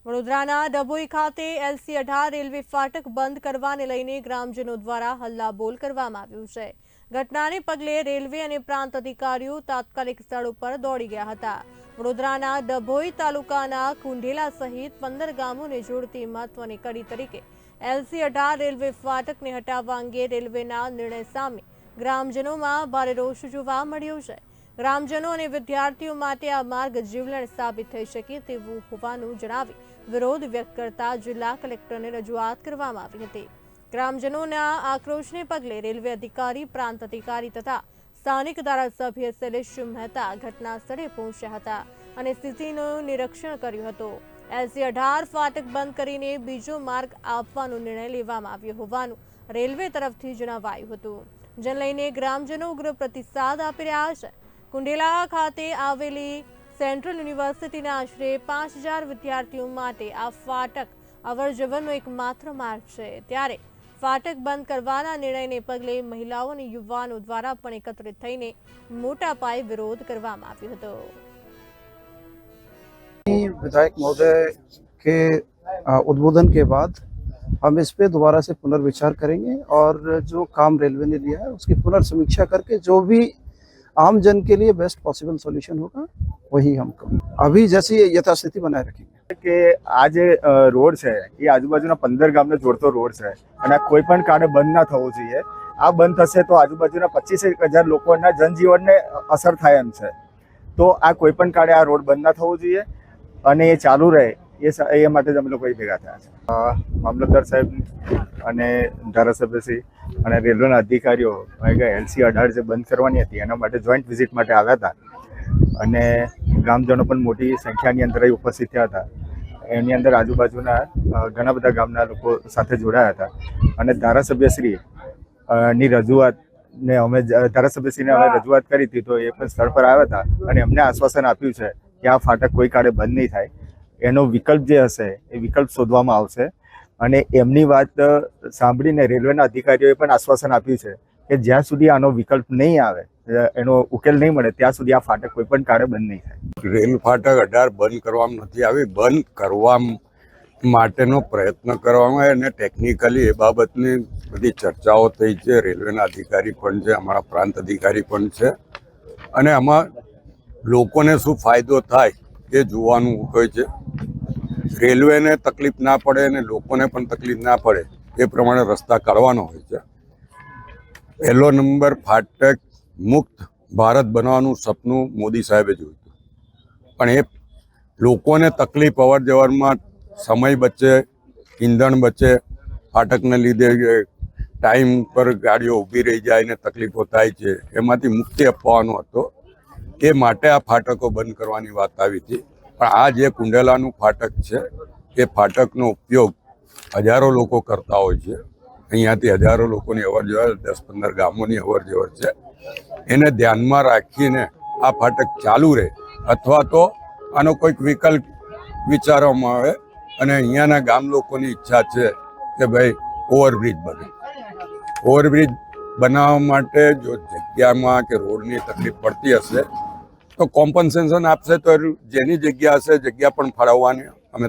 વડોદરાના ડભોઈ ખાતે LC18 railway ફાટક બંધ કરવાને લઈને ગ્રામજનો દ્વારા હલ્લાબોલ કરવામાં આવ્યું છે। ઘટનાને પગલે રેલવે અને પ્રાંત અધિકારીઓ તાત્કાલિક સ્થળ ઉપર દોડી ગયા હતા। વડોદરાના ડભોઈ તાલુકાના કુંઢેલા સહિત 15 ગામોને જોડતી મહત્વની કડી તરીકે LC18 રેલવે ફાટકને હટાવવા અંગે રેલવેના નિર્ણય સામે ગ્રામજનોમાં ભારે રોષ જોવા મળ્યો છે। ગ્રામજનો અને વિદ્યાર્થીઓ માટે આ માર્ગ જીવલેણ સાબિત થઈ શકે તેવું હોવાનું જણાવી વિરોધ વ્યક્ત કરતા જિલ્લા કલેક્ટરને રજૂઆત કરવામાં આવી હતી। ગ્રામજનોના આક્રોશને પગલે રેલવે અધિકારી, પ્રાંત અધિકારી તથા સ્થાનિક ધારાસભ્ય શૈલેષ મહેતા ઘટના સ્થળે પહોંચ્યા હતા અને સ્થિતિનું નિરીક્ષણ કર્યું હતું। LC18 ફાટક બંધ કરીને બીજો માર્ગ આપવાનો નિર્ણય લેવામાં આવ્યો હોવાનું રેલવે તરફથી જણાવાયું હતું, જેને લઈને ગ્રામજનો ઉગ્ર પ્રતિસાદ આપી રહ્યા છે। કુંઢેલા ખાતે આવેલી સેન્ટ્રલ યુનિવર્સિટીના આશરે 5000 વિદ્યાર્થીઓ માટે આ ફાટક અવરજવરનો એકમાત્ર માર્ગ છે, ત્યારે ફાટક બંધ કરવાના નિર્ણયને પગલે મહિલાઓ અને યુવાનો દ્વારા પણ એકત્રિત થઈને મોટા પાયે વિરોધ કરવામાં આવ્યો હતો। विधायक महोदय के उद्बोधन के बाद हम इस पे दोबारा से पुनर्विचार करेंगे और जो काम रेलवे ने लिया है उसकी पुनर्समीक्षा करके जो भी आम जन के लिए बेस्ट पॉसिबल सॉल्यूशन होगा वही हम अभी जैसी यथास्थिति बनाए रखेंगे कि आज रोड है ये आजूबाजू 15 गाम ने जोड़तो रोड है અને કોઈ પણ કારણે બંધ ના થવો જોઈએ। આ બંધ થશે તો આજુબાજુના 25000 લોકોના જનજીવનને અસર થાય એમ છે, તો આ કોઈ પણ કારણે આ રોડ બંધ ના થવો જોઈએ અને એ ચાલુ રહે એ માટે જ અમે લોકો ભેગા થયા છે। મામલતદાર સાહેબ અને ધારાસભ્યશ્રી અને રેલવેના અધિકારીઓ LC18 જે બંધ કરવાની હતી એના માટે જોઈન્ટ વિઝિટ માટે આવ્યા હતા અને ગ્રામજનો પણ મોટી સંખ્યાની અંદર ઉપસ્થિત થયા હતા। એની અંદર આજુબાજુના ઘણા બધા ગામના લોકો સાથે જોડાયા હતા અને ધારાસભ્યશ્રી ની રજૂઆતને અમે ધારાસભ્યશ્રીને અમે રજૂઆત કરી હતી, તો એ પણ સ્થળ પર આવ્યા હતા અને અમને આશ્વાસન આપ્યું છે કે આ ફાટક કોઈ કાળે બંધ નહીં થાય, એનો વિકલ્પ જે હશે એ વિકલ્પ શોધવામાં આવશે। અને એમની વાત સાંભળીને રેલવેના અધિકારીઓએ પણ આશ્વાસન આપ્યું છે કે જ્યાં સુધી આનો વિકલ્પ નહીં આવે, એનો ઉકેલ નહીં મળે ત્યાં સુધી આ ફાટક કોઈ પણ કાળે બંધ નહીં થાય। રેલ ફાટક 18 બંધ કરવામાં નથી આવી, બંધ કરવા માટેનો પ્રયત્ન કરવામાં આવે અને ટેકનિકલી એ બાબતની બધી ચર્ચાઓ થઈ છે। રેલવેના અધિકારી પણ છે, અમારા પ્રાંત અધિકારી પણ છે અને આમાં લોકોને શું ફાયદો થાય એ જોવાનું હોય છે। રેલવેને તકલીફ ના પડે અને લોકોને પણ તકલીફ ના પડે એ પ્રમાણે રસ્તા કાઢવાનો હોય છે। પહેલો નંબર ફાટક મુક્ત ભારત બનવાનું સપનું મોદી સાહેબે જોયું હતું, પણ એ લોકોને તકલીફ અવર જવરમાં સમય બચે, ઈંધણ બચે, ફાટકને લીધે ટાઈમ પર ગાડીઓ ઊભી રહી જાય ને તકલીફો થાય છે, એમાંથી મુક્તિ અપાવવાનો હતો। એ માટે આ ફાટકો બંધ કરવાની વાત આવી હતી, પણ આ જે કુંઢેલાનું ફાટક છે એ ફાટકનો ઉપયોગ હજારો લોકો કરતા હોય છે। અહીંયાથી હજારો લોકોની અવર જવર 10-15 ગામોની અવર જવર છે, એને ધ્યાનમાં રાખીને આ ફાટક ચાલુ રહે અથવા તો આનો કોઈક વિકલ્પ વિચારવામાં આવે। અને અહીંયાના ગામ લોકોની ઈચ્છા છે કે ભાઈ ઓવરબ્રિજ બને। ઓવરબ્રિજ બનાવવા માટે જો જગ્યામાં કે રોડની તકલીફ પડતી હશે તો કોમ્પન્સેશન આપશે, તો જેની જગ્યા હશે જગ્યા પણ ફાળવવાની અમે